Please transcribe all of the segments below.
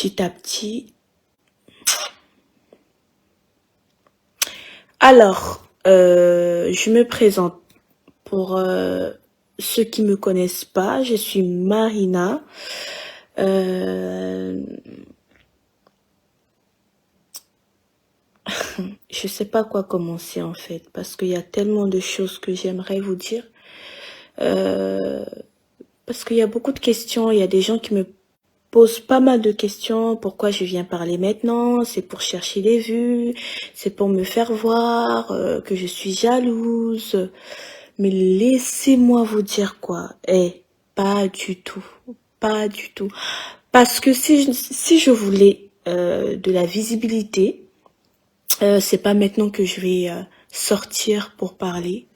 petit à petit. Alors, je me présente pour ceux qui me connaissent pas. Je suis Marina. Euh, je sais pas quoi commencer en fait, parce qu'il y a tellement de choses que j'aimerais vous dire. Euh, parce qu'il y a beaucoup de questions. Il y a des gens qui me posent pas mal de questions. Pourquoi je viens parler maintenant? C'est pour chercher des vues. C'est pour me faire voir que je suis jalouse. Mais laissez-moi vous dire quoi. Pas du tout. Pas du tout. Parce que si je voulais de la visibilité, c'est pas maintenant que je vais sortir pour parler.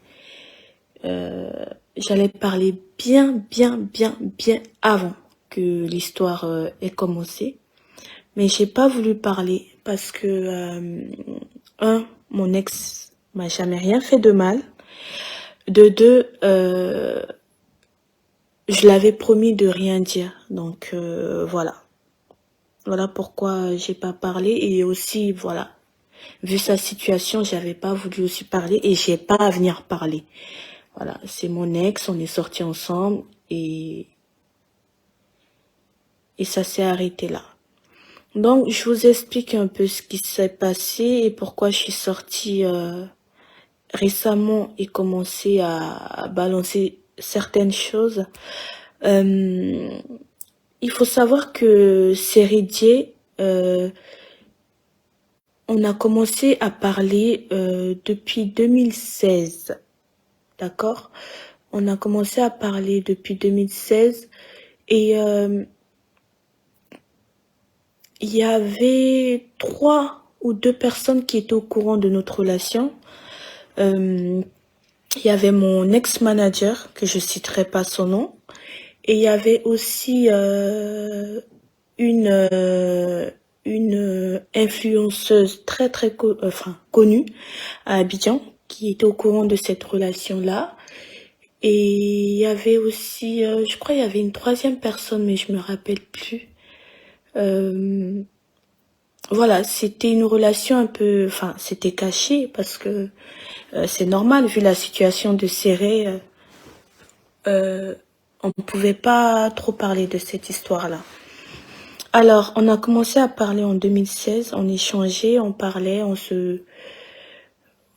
J'allais parler bien avant que l'histoire ait commencé. Mais j'ai pas voulu parler parce que, mon ex m'a jamais rien fait de mal. De deux, je l'avais promis de rien dire. Donc, voilà. Voilà pourquoi j'ai pas parlé. Et aussi, voilà. Vu sa situation, j'avais pas voulu aussi parler et j'ai pas à venir parler. Voilà. C'est mon ex, on est sortis ensemble et ça s'est arrêté là. Donc, je vous explique un peu ce qui s'est passé et pourquoi je suis sortie récemment et commencé à balancer certaines choses. Il faut savoir que Seridier, on a commencé à parler depuis 2016, d'accord? On a commencé à parler depuis 2016 et il y avait 3 ou 2 personnes qui étaient au courant de notre relation. Il y avait mon ex-manager, que je citerai pas son nom, et il y avait aussi une influenceuse très connue à Abidjan, qui était au courant de cette relation-là. Et il y avait aussi, je crois il y avait une 3e personne, mais je me rappelle plus. Voilà, c'était une relation un peu, c'était caché parce que c'est normal vu la situation de Serré. On ne pouvait pas trop parler de cette histoire-là. Alors, on a commencé à parler en 2016, on échangeait, on parlait,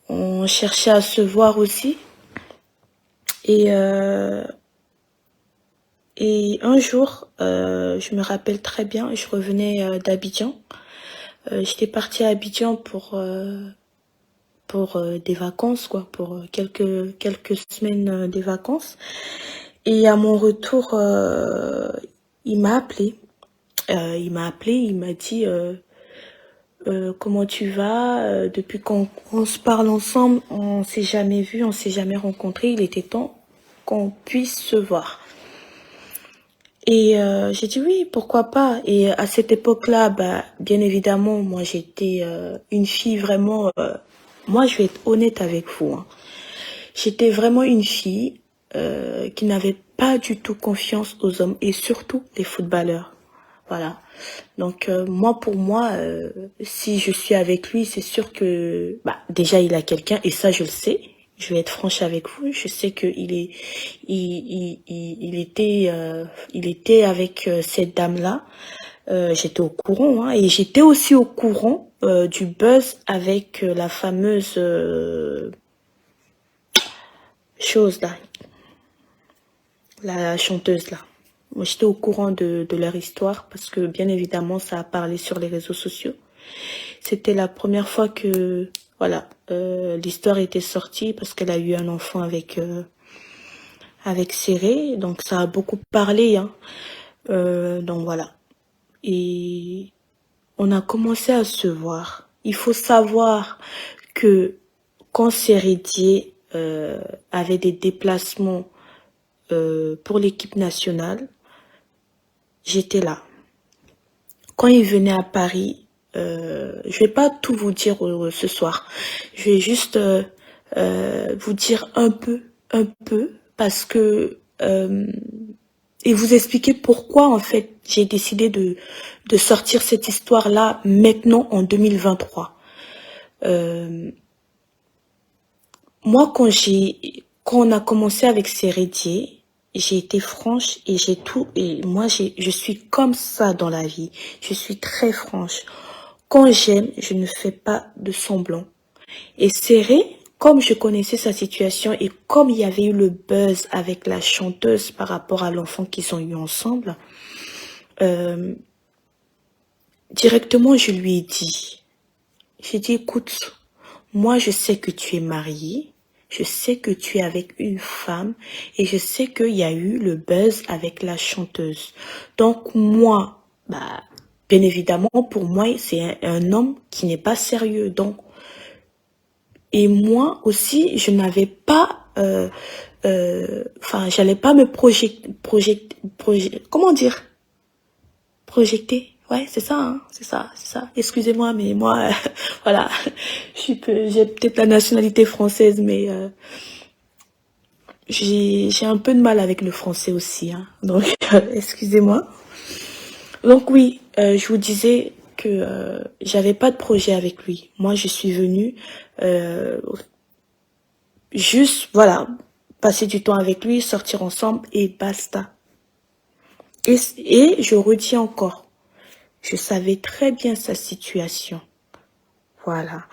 on cherchait à se voir aussi. Et un jour, je me rappelle très bien, je revenais d'Abidjan. J'étais partie à Abidjan pour des vacances, quoi, pour quelques semaines des vacances. Et à mon retour, il m'a appelé. Il m'a dit comment tu vas, depuis qu'on se parle ensemble, on s'est jamais vu, on s'est jamais rencontré. Il était temps qu'on puisse se voir. Et j'ai dit oui, pourquoi pas. Et à cette époque-là, bien évidemment, moi j'étais une fille vraiment. Moi, je vais être honnête avec vous. Hein. J'étais vraiment une fille qui n'avait pas du tout confiance aux hommes et surtout les footballeurs. Voilà. Donc pour moi, si je suis avec lui, c'est sûr que déjà il a quelqu'un et ça je le sais. Je vais être franche avec vous. Je sais que il était avec cette dame-là. J'étais au courant, hein, et j'étais aussi au courant du buzz avec la fameuse chose là, la chanteuse là. Moi, j'étais au courant de leur histoire parce que bien évidemment, ça a parlé sur les réseaux sociaux. C'était la première fois que, voilà, l'histoire était sortie parce qu'elle a eu un enfant avec Serré, donc ça a beaucoup parlé, hein. Donc voilà. Et on a commencé à se voir. Il faut savoir que quand Seridier avait des déplacements pour l'équipe nationale, j'étais là. Quand il venait à Paris, je vais pas tout vous dire ce soir. Je vais juste vous dire un peu, parce que et vous expliquer pourquoi, en fait, j'ai décidé de sortir cette histoire-là maintenant en 2023. Moi, quand on a commencé avec Sérédier, j'ai été franche et et moi, je suis comme ça dans la vie. Je suis très franche. Quand j'aime, je ne fais pas de semblant. Et Séré, comme je connaissais sa situation et comme il y avait eu le buzz avec la chanteuse par rapport à l'enfant qu'ils ont eu ensemble, directement, je lui ai dit, j'ai dit, écoute, moi, je sais que tu es mariée, je sais que tu es avec une femme et je sais qu'il y a eu le buzz avec la chanteuse. Donc, moi, bien évidemment, pour moi, c'est un homme qui n'est pas sérieux. Donc, et moi aussi, je n'avais pas, j'allais pas me comment dire? Projeter. Ouais, c'est ça, hein, c'est ça, c'est ça. Excusez-moi, mais moi, voilà, j'ai peut-être la nationalité française, mais j'ai un peu de mal avec le français aussi, hein. Donc, excusez-moi. Donc oui, je vous disais que j'avais pas de projet avec lui. Moi, je suis venue juste, voilà, passer du temps avec lui, sortir ensemble et basta. Et je redis encore, je savais très bien sa situation. Voilà.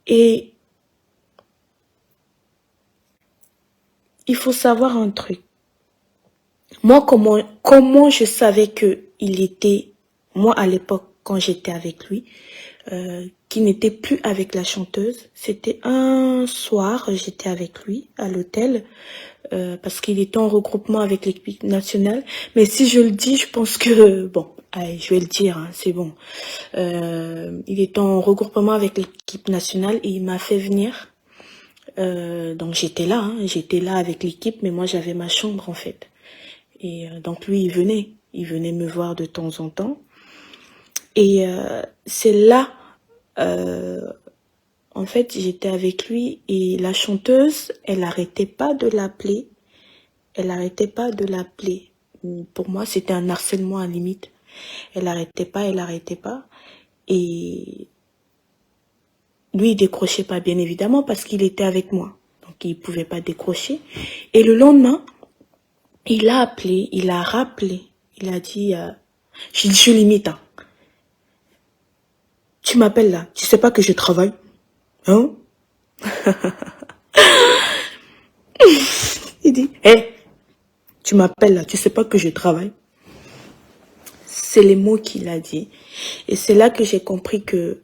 Et il faut savoir un truc. Moi, comment je savais que il était, moi à l'époque, quand j'étais avec lui, qui n'était plus avec la chanteuse. C'était un soir, j'étais avec lui à l'hôtel, parce qu'il était en regroupement avec l'équipe nationale. Mais si je le dis, je pense que, bon, allez, je vais le dire, hein, c'est bon. Il était en regroupement avec l'équipe nationale et il m'a fait venir. Donc j'étais là, hein, j'étais là avec l'équipe, mais moi j'avais ma chambre en fait. Et donc lui, il venait me voir de temps en temps. Et c'est là, en fait, j'étais avec lui et la chanteuse, elle arrêtait pas de l'appeler. Elle arrêtait pas de l'appeler. Pour moi, c'était un harcèlement à limite. Elle arrêtait pas, elle arrêtait pas. Et lui, il décrochait pas, bien évidemment, parce qu'il était avec moi. Donc, il pouvait pas décrocher. Et le lendemain, il a appelé, il a rappelé. Il a dit, je limite, hein. Tu m'appelles là, tu sais pas que je travaille, hein? Il dit, hé, hey, tu m'appelles là, tu sais pas que je travaille. C'est les mots qu'il a dit. Et c'est là que j'ai compris que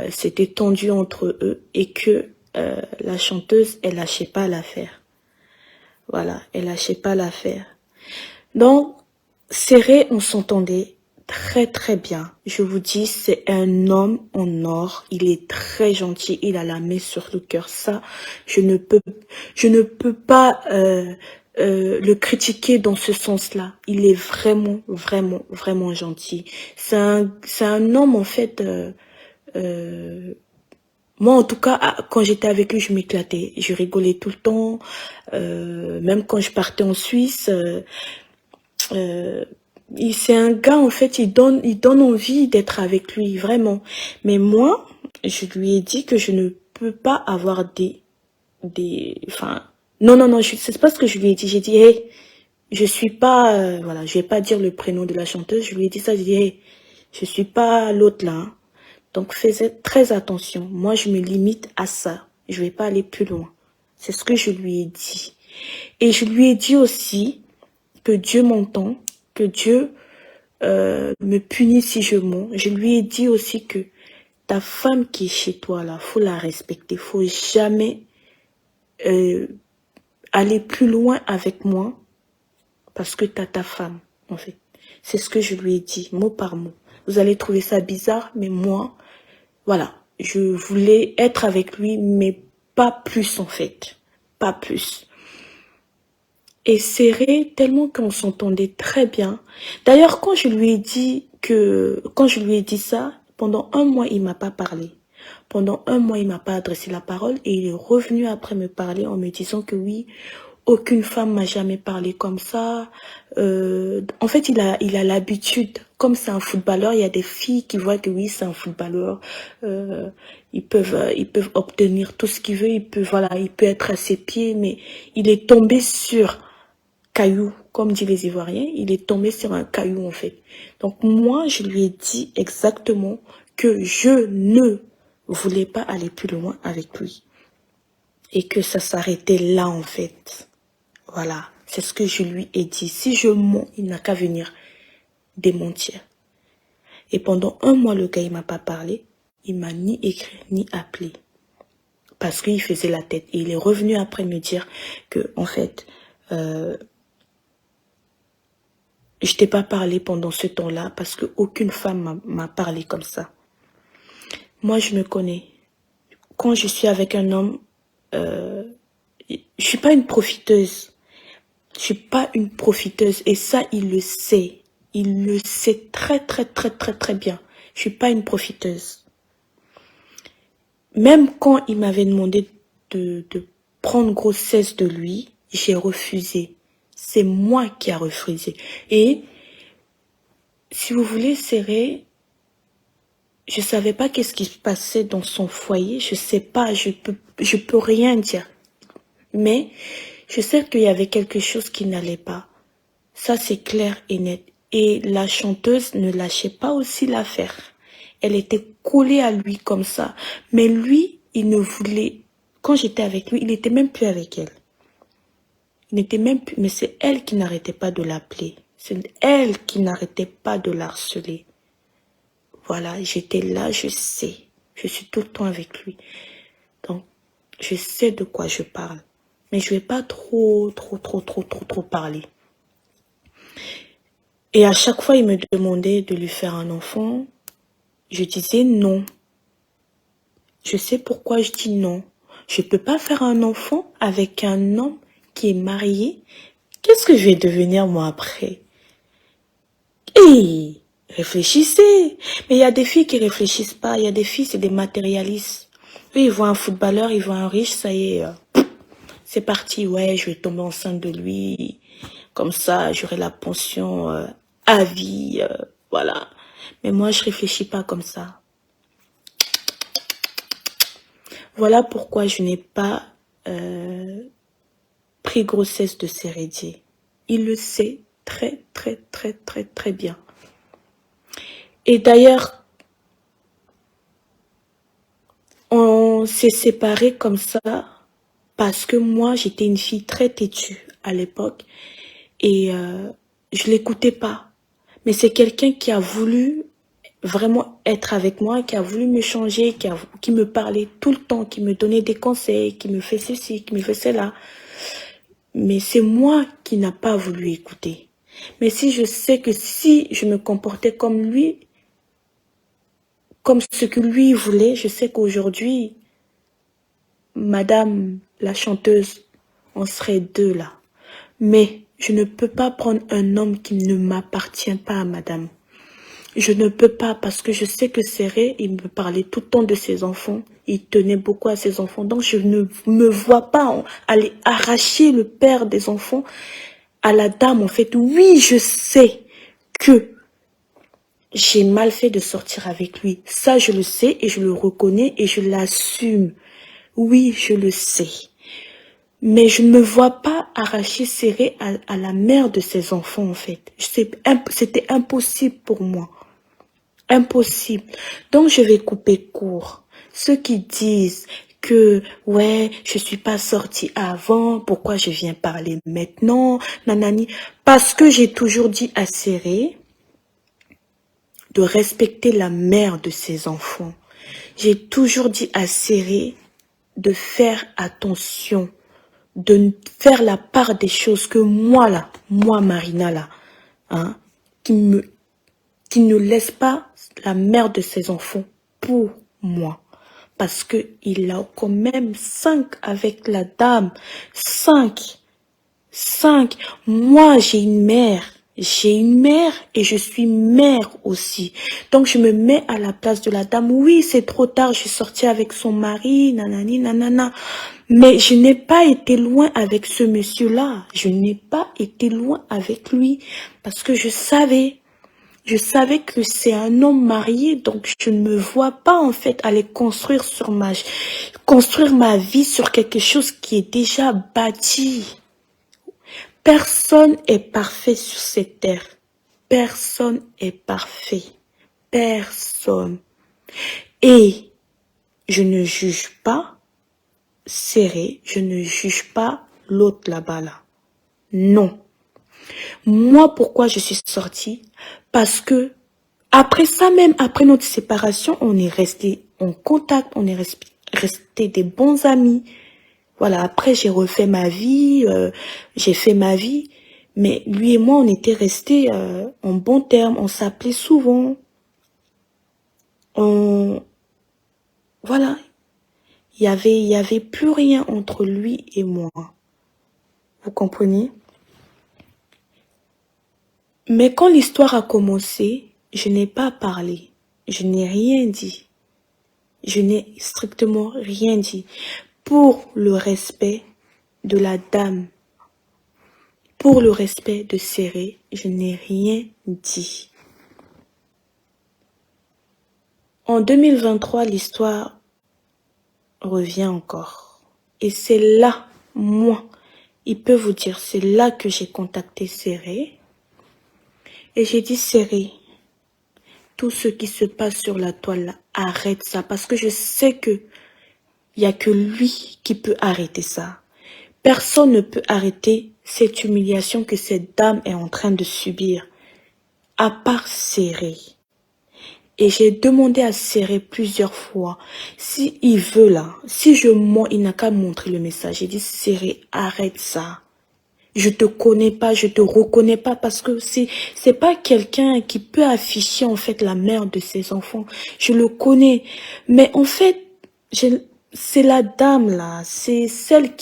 c'était tendu entre eux et que la chanteuse, elle lâchait pas l'affaire. Voilà, elle lâchait pas l'affaire. Donc, Serré, on s'entendait très très bien. Je vous dis, c'est un homme en or. Il est très gentil. Il a la main sur le cœur. Ça, je ne peux pas le critiquer dans ce sens-là. Il est vraiment, vraiment, vraiment gentil. C'est un homme en fait. Moi, en tout cas, quand j'étais avec lui, je m'éclatais. Je rigolais tout le temps. Même quand je partais en Suisse. C'est un gars, en fait, il donne envie d'être avec lui, vraiment. Mais moi, je lui ai dit que je ne peux pas avoir enfin, non, c'est pas ce que je lui ai dit. J'ai dit, hey, je suis pas, voilà, je vais pas dire le prénom de la chanteuse. Je lui ai dit ça, j'ai dit, hey, je suis pas l'autre là, hein. Donc, faites très attention. Moi, je me limite à ça. Je vais pas aller plus loin. C'est ce que je lui ai dit. Et je lui ai dit aussi que Dieu m'entend, que Dieu me punit si je mens. Je lui ai dit aussi que ta femme qui est chez toi, là, faut la respecter. Faut jamais aller plus loin avec moi parce que t'as ta femme, en fait. C'est ce que je lui ai dit, mot par mot. Vous allez trouver ça bizarre, mais moi, voilà, je voulais être avec lui, mais pas plus, en fait. Pas plus. Et serré tellement qu'on s'entendait très bien. D'ailleurs, quand je lui ai dit ça, pendant un mois, il m'a pas parlé. Pendant un mois, il m'a pas adressé la parole et il est revenu après me parler en me disant que oui, Aucune femme m'a jamais parlé comme ça. En fait, il a l'habitude, comme c'est un footballeur, il y a des filles qui voient que oui, c'est un footballeur. euh, ils peuvent obtenir tout ce qu'ils veulent. Voilà, il peut être à ses pieds, mais il est tombé sur caillou, comme disent les Ivoiriens. Il est tombé sur un caillou, en fait. Donc, moi, je lui ai dit exactement que je ne voulais pas aller plus loin avec lui. Et que ça s'arrêtait là, en fait. Voilà, c'est ce que je lui ai dit. Si je mens, il n'a qu'à venir démentir. Et pendant 1 mois, le gars, il m'a pas parlé. Il m'a ni écrit, ni appelé. Parce qu'il faisait la tête. Et il est revenu après me dire que, en fait, je t'ai pas parlé pendant ce temps-là parce qu'aucune femme m'a parlé comme ça. Moi, je me connais. Quand je suis avec un homme, je suis pas une profiteuse. Je suis pas une profiteuse et ça, il le sait. Il le sait très, très, très, très, très bien. Je suis pas une profiteuse. Même quand il m'avait demandé de prendre grossesse de lui, j'ai refusé. C'est moi qui a refusé. Et, si vous voulez, Serré, je savais pas qu'est-ce qui se passait dans son foyer. Je sais pas, je peux rien dire. Mais, je sais qu'il y avait quelque chose qui n'allait pas. Ça, c'est clair et net. Et la chanteuse ne lâchait pas aussi l'affaire. Elle était collée à lui comme ça. Mais lui, il ne voulait... Quand j'étais avec lui, il n'était même plus avec elle. Il n'était même plus... Mais c'est elle qui n'arrêtait pas de l'appeler. C'est elle qui n'arrêtait pas de l'harceler. Voilà, j'étais là, je sais. Je suis tout le temps avec lui. Donc, je sais de quoi je parle. Mais je vais pas trop parler. Et à chaque fois, il me demandait de lui faire un enfant. Je disais non. Je sais pourquoi je dis non. Je peux pas faire un enfant avec un homme qui est marié. Qu'est-ce que je vais devenir moi après? Et réfléchissez. Mais il y a des filles qui réfléchissent pas. Il y a des filles, c'est des matérialistes. Eux, ils voient un footballeur, ils voient un riche, ça y est. C'est parti, ouais, je vais tomber enceinte de lui. Comme ça, j'aurai la pension à vie. Voilà. Mais moi, je réfléchis pas comme ça. Voilà pourquoi je n'ai pas pris grossesse de Sérédier. Il le sait très, très, très, très, très bien. Et d'ailleurs, on s'est séparés comme ça parce que moi, j'étais une fille très têtue à l'époque et je l'écoutais pas. Mais c'est quelqu'un qui a voulu vraiment être avec moi, qui a voulu me changer, qui me parlait tout le temps, qui me donnait des conseils, qui me fait ceci, qui me fait cela. Mais c'est moi qui n'a pas voulu écouter. Mais si je sais que si je me comportais comme lui, comme ce que lui voulait, je sais qu'aujourd'hui, madame la chanteuse, on serait deux là. Mais je ne peux pas prendre un homme qui ne m'appartient pas, madame. Je ne peux pas parce que je sais que Serré, il me parlait tout le temps de ses enfants. Il tenait beaucoup à ses enfants. Donc je ne me vois pas aller arracher le père des enfants à la dame. En fait, oui, je sais que j'ai mal fait de sortir avec lui. Ça, je le sais et je le reconnais et je l'assume. Oui, je le sais. Mais je ne me vois pas arracher Serré à la mère de ses enfants, en fait. C'était impossible pour moi. Impossible. Donc, je vais couper court. Ceux qui disent que, ouais, je suis pas sortie avant, pourquoi je viens parler maintenant, nanani. Parce que j'ai toujours dit à Serré de respecter la mère de ses enfants. J'ai toujours dit à Serré de faire attention, de faire la part des choses que moi là, moi Marina là, hein, qui ne laisse pas la mère de ses enfants pour moi. Parce que il a quand même 5 avec la dame. 5. Moi, j'ai une mère. J'ai une mère et je suis mère aussi. Donc, je me mets à la place de la dame. Oui, c'est trop tard, je suis sortie avec son mari, nanani, nanana. Mais je n'ai pas été loin avec ce monsieur-là. Je n'ai pas été loin avec lui parce que je savais que c'est un homme marié, donc je ne me vois pas en fait aller construire ma vie sur quelque chose qui est déjà bâti. Personne est parfait sur cette terre. Personne est parfait. Personne. Et je ne juge pas Serré, je ne juge pas l'autre là-bas là. Non. Moi, pourquoi je suis sortie? Parce que après ça, même après notre séparation, on est resté en contact, on est resté des bons amis. Voilà, après j'ai refait ma vie, j'ai fait ma vie, mais lui et moi, on était restés en bons termes, on s'appelait souvent. Voilà, il y avait plus rien entre lui et moi. Vous comprenez? Mais quand l'histoire a commencé, je n'ai pas parlé, je n'ai rien dit. Je n'ai strictement rien dit. Pour le respect de la dame, pour le respect de Serré, je n'ai rien dit. En 2023, l'histoire revient encore. Et c'est là, moi, il peut vous dire, c'est là que j'ai contacté Serré. Et j'ai dit, Serré, tout ce qui se passe sur la toile, là, arrête ça. Parce que je sais que il n'y a que lui qui peut arrêter ça. Personne ne peut arrêter cette humiliation que cette dame est en train de subir, à part Serré. Et j'ai demandé à Serré plusieurs fois, si il veut là, si je mens, il n'a qu'à montrer le message. J'ai dit, Serré, arrête ça. Je te connais pas, je te reconnais pas parce que c'est pas quelqu'un qui peut afficher en fait la mère de ses enfants. Je le connais, mais en fait, c'est la dame là, c'est celle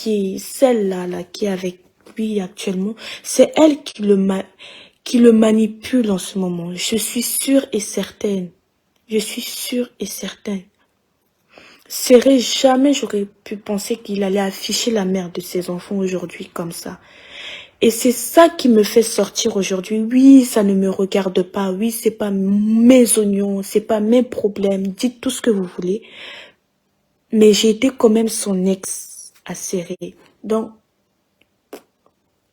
là qui est avec lui actuellement. C'est elle qui le manipule en ce moment. Je suis sûre et certaine. Je suis sûre et certaine. Jamais j'aurais pu penser qu'il allait afficher la mère de ses enfants aujourd'hui comme ça. Et c'est ça qui me fait sortir aujourd'hui. Oui, ça ne me regarde pas. Oui, c'est pas mes oignons, c'est pas mes problèmes. Dites tout ce que vous voulez. Mais j'ai été quand même son ex à Serré. Donc,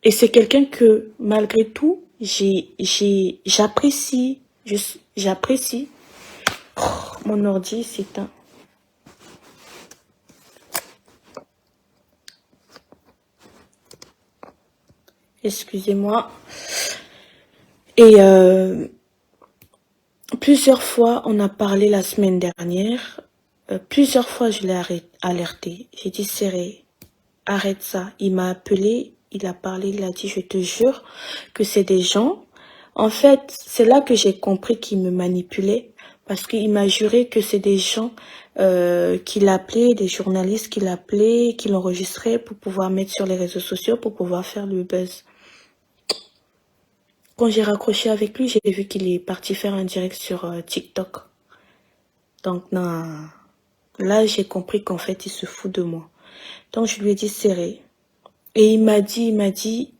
et c'est quelqu'un que, malgré tout, j'apprécie. J'apprécie. Oh, mon ordi s'éteint. Excusez-moi. Et plusieurs fois, on a parlé la semaine dernière. Plusieurs fois, je l'ai alerté. J'ai dit, Serré, arrête ça. Il m'a appelé, il a parlé, il a dit, je te jure que c'est des gens. En fait, c'est là que j'ai compris qu'il me manipulait. Parce qu'il m'a juré que c'est des gens qui l'appelaient, des journalistes qui l'appelaient, qui l'enregistraient pour pouvoir mettre sur les réseaux sociaux, pour pouvoir faire le buzz. Quand j'ai raccroché avec lui, j'ai vu qu'il est parti faire un direct sur TikTok. Donc, non, là, j'ai compris qu'en fait, il se fout de moi. Donc, je lui ai dit, Serré. Et il m'a dit,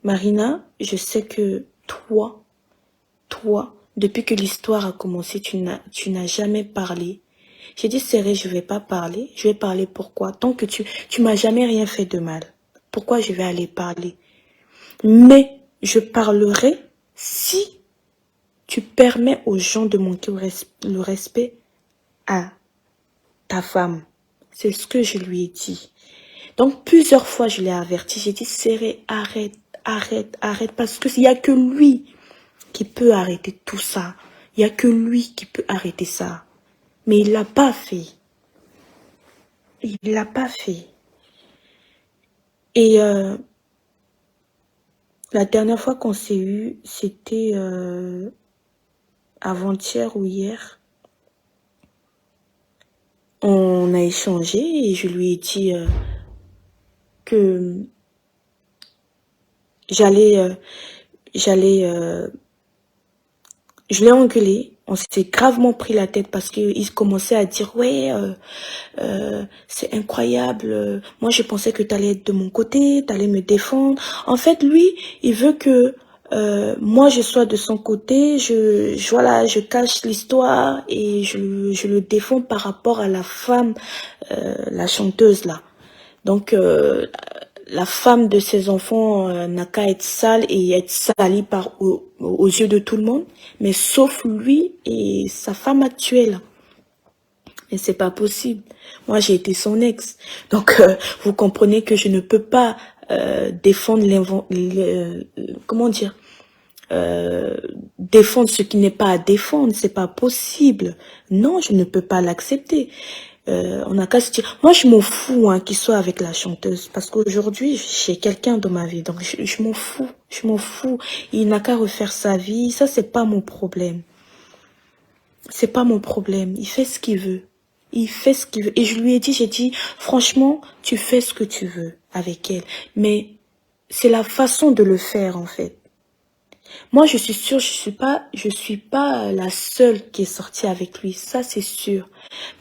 Marina, je sais que toi, depuis que l'histoire a commencé, tu n'as jamais parlé. J'ai dit, Serré, je vais pas parler. Je vais parler pourquoi? Tant que tu m'as jamais rien fait de mal. Pourquoi je vais aller parler? Mais je parlerai si tu permets aux gens de manquer le respect à ta femme. C'est ce que je lui ai dit. Donc, plusieurs fois, je l'ai averti. J'ai dit, Serré, arrête, arrête, arrête. Parce qu'il n'y a que lui qui peut arrêter tout ça. Il n'y a que lui qui peut arrêter ça. Mais il ne l'a pas fait. Il ne l'a pas fait. Et la dernière fois qu'on s'est eu, c'était avant-hier ou hier. On a échangé et je lui ai dit que j'allais j'allais, je l'ai engueulé. On s'était gravement pris la tête parce qu'il commençait à dire ouais, c'est incroyable. Moi, je pensais que t'allais être de mon côté, t'allais me défendre. En fait, lui, il veut que moi je sois de son côté. Voilà, je cache l'histoire et je le défends par rapport à la femme, la chanteuse là. Donc la femme de ses enfants n'a qu'à être sale et être salie aux yeux de tout le monde, mais sauf lui et sa femme actuelle. Et c'est pas possible. Moi, j'ai été son ex. Donc, vous comprenez que je ne peux pas défendre comment dire, défendre ce qui n'est pas à défendre. C'est pas possible. Non, je ne peux pas l'accepter. On a qu'à se dire, moi je m'en fous hein, qu'il soit avec la chanteuse, parce qu'aujourd'hui j'ai quelqu'un dans ma vie, donc je m'en fous, il n'a qu'à refaire sa vie, ça c'est pas mon problème, c'est pas mon problème, il fait ce qu'il veut, il fait ce qu'il veut, et je lui ai dit, j'ai dit, franchement, tu fais ce que tu veux avec elle, mais c'est la façon de le faire en fait. Moi, je suis sûre, je suis pas la seule qui est sortie avec lui, ça c'est sûr.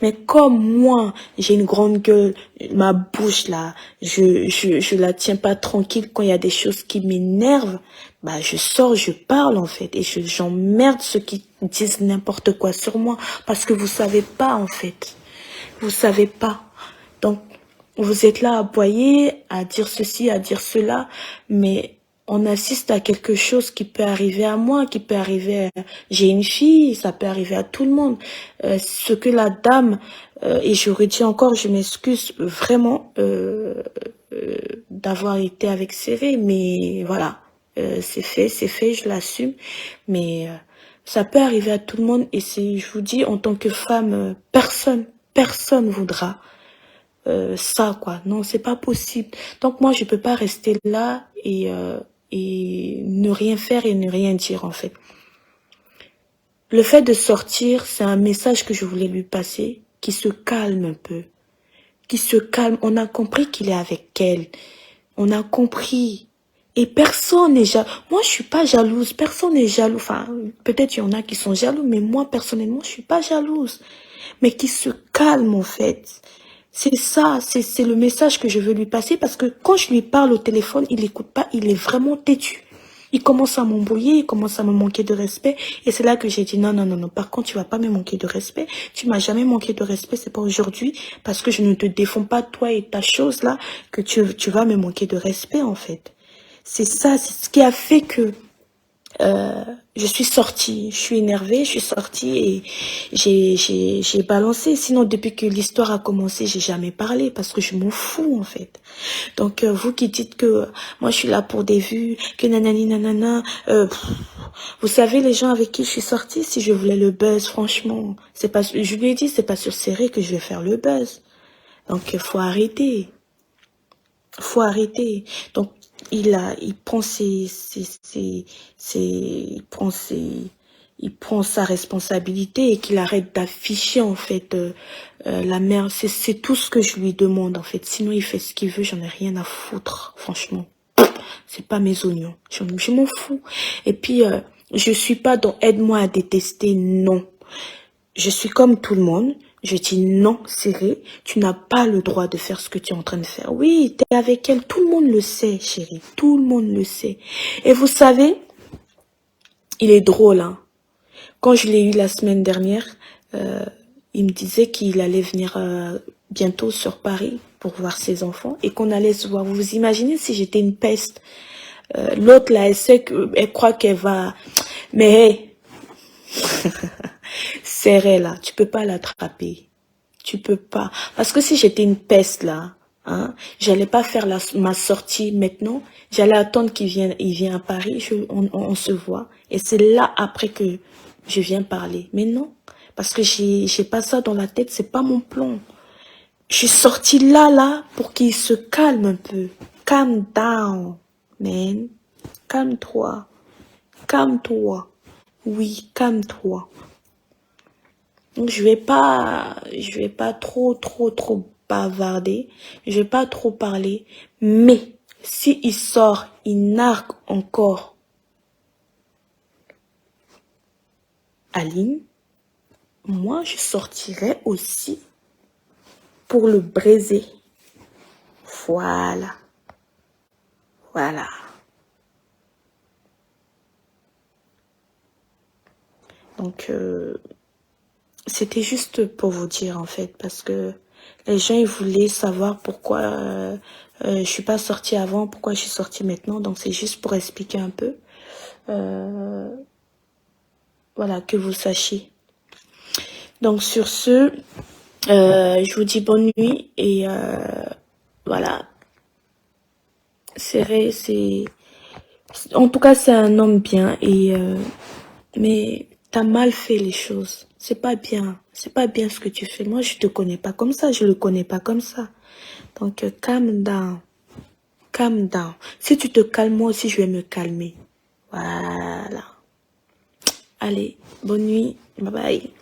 Mais comme moi, j'ai une grande gueule, ma bouche là, je la tiens pas tranquille quand il y a des choses qui m'énervent, bah je sors, je parle en fait, et j'emmerde ceux qui disent n'importe quoi sur moi, parce que vous savez pas en fait, vous savez pas. Donc, vous êtes là à aboyer, à dire ceci, à dire cela, mais on assiste à quelque chose qui peut arriver à moi, qui peut arriver à... J'ai une fille, ça peut arriver à tout le monde. Ce que la dame, et je redis encore, je m'excuse vraiment d'avoir été avec Céré, mais voilà, c'est fait, je l'assume, mais ça peut arriver à tout le monde, et je vous dis, en tant que femme, personne voudra ça quoi, non c'est pas possible. Donc moi je peux pas rester là et ne rien faire et ne rien dire en fait. Le fait de sortir, c'est un message que je voulais lui passer, qui se calme un peu, qui se calme. On a compris qu'il est avec elle, on a compris. Et personne n'est jaloux. Moi, je suis pas jalouse. Personne n'est jaloux. Enfin, peut-être il y en a qui sont jaloux, mais moi, personnellement, je suis pas jalouse. Mais qui se calme, en fait. C'est ça, c'est le message que je veux lui passer parce que quand je lui parle au téléphone, il n'écoute pas, il est vraiment têtu. Il commence à m'embrouiller, il commence à me manquer de respect. Et c'est là que j'ai dit non, non, non, non. Par contre, tu vas pas me manquer de respect. Tu m'as jamais manqué de respect, c'est pas aujourd'hui. Parce que je ne te défends pas, toi et ta chose là, que tu vas me manquer de respect, en fait. C'est ça, c'est ce qui a fait que je suis sortie, je suis énervée, je suis sortie et j'ai balancé. Sinon, depuis que l'histoire a commencé, j'ai jamais parlé parce que je m'en fous en fait. Donc vous qui dites que moi je suis là pour des vues, que nanani nanana, vous savez les gens avec qui je suis sortie, si je voulais le buzz, franchement, c'est pas, je lui ai dit c'est pas sur Céré que je vais faire le buzz. Donc faut arrêter. Faut arrêter. Donc, il prend il prend sa responsabilité et qu'il arrête d'afficher, en fait, la merde. C'est tout ce que je lui demande, en fait. Sinon, il fait ce qu'il veut, j'en ai rien à foutre, franchement. C'est pas mes oignons. Je m'en fous. Et puis, je suis pas dans aide-moi à détester, non. Je suis comme tout le monde. Je dis non, Chérie, tu n'as pas le droit de faire ce que tu es en train de faire. Oui, tu es avec elle, tout le monde le sait, chérie, tout le monde le sait. Et vous savez, il est drôle, hein. Quand je l'ai eu la semaine dernière, il me disait qu'il allait venir bientôt sur Paris pour voir ses enfants et qu'on allait se voir. Vous vous imaginez si j'étais une peste? L'autre là, elle croit qu'elle va... Mais hey, Serré là, tu peux pas l'attraper. Tu peux pas. Parce que si j'étais une peste là, hein, j'allais pas faire ma sortie maintenant. J'allais attendre il vienne à Paris, on se voit. Et c'est là après que je viens parler. Mais non, parce que j'ai pas ça dans la tête, c'est pas mon plan. Je suis sortie là, pour qu'il se calme un peu. Calm down, man. Calme-toi. Calme-toi. Oui, calme-toi. Donc je vais pas trop bavarder, je vais pas trop parler, mais si il sort, il nargue encore, Aline, moi, je sortirai aussi pour le briser. Voilà. Voilà. Donc, c'était juste pour vous dire, en fait, parce que les gens, ils voulaient savoir pourquoi je suis pas sortie avant, pourquoi je suis sortie maintenant. Donc, c'est juste pour expliquer un peu. Voilà, que vous sachiez. Donc, sur ce, je vous dis bonne nuit et voilà. En tout cas, c'est un homme bien et mais t'as mal fait les choses. C'est pas bien. C'est pas bien ce que tu fais. Moi, je te connais pas comme ça. Je le connais pas comme ça. Donc, calm down. Calm down. Si tu te calmes, moi aussi, je vais me calmer. Voilà. Allez, bonne nuit. Bye bye.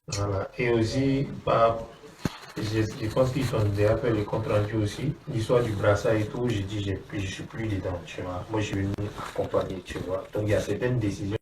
Voilà. Et aussi, bah, je pense qu'ils ont déjà fait le compte rendu aussi. L'histoire du brassard et tout, j'ai dit, je suis plus dedans, tu vois. Moi, je suis venu accompagner, tu vois. Donc, il y a certaines décisions.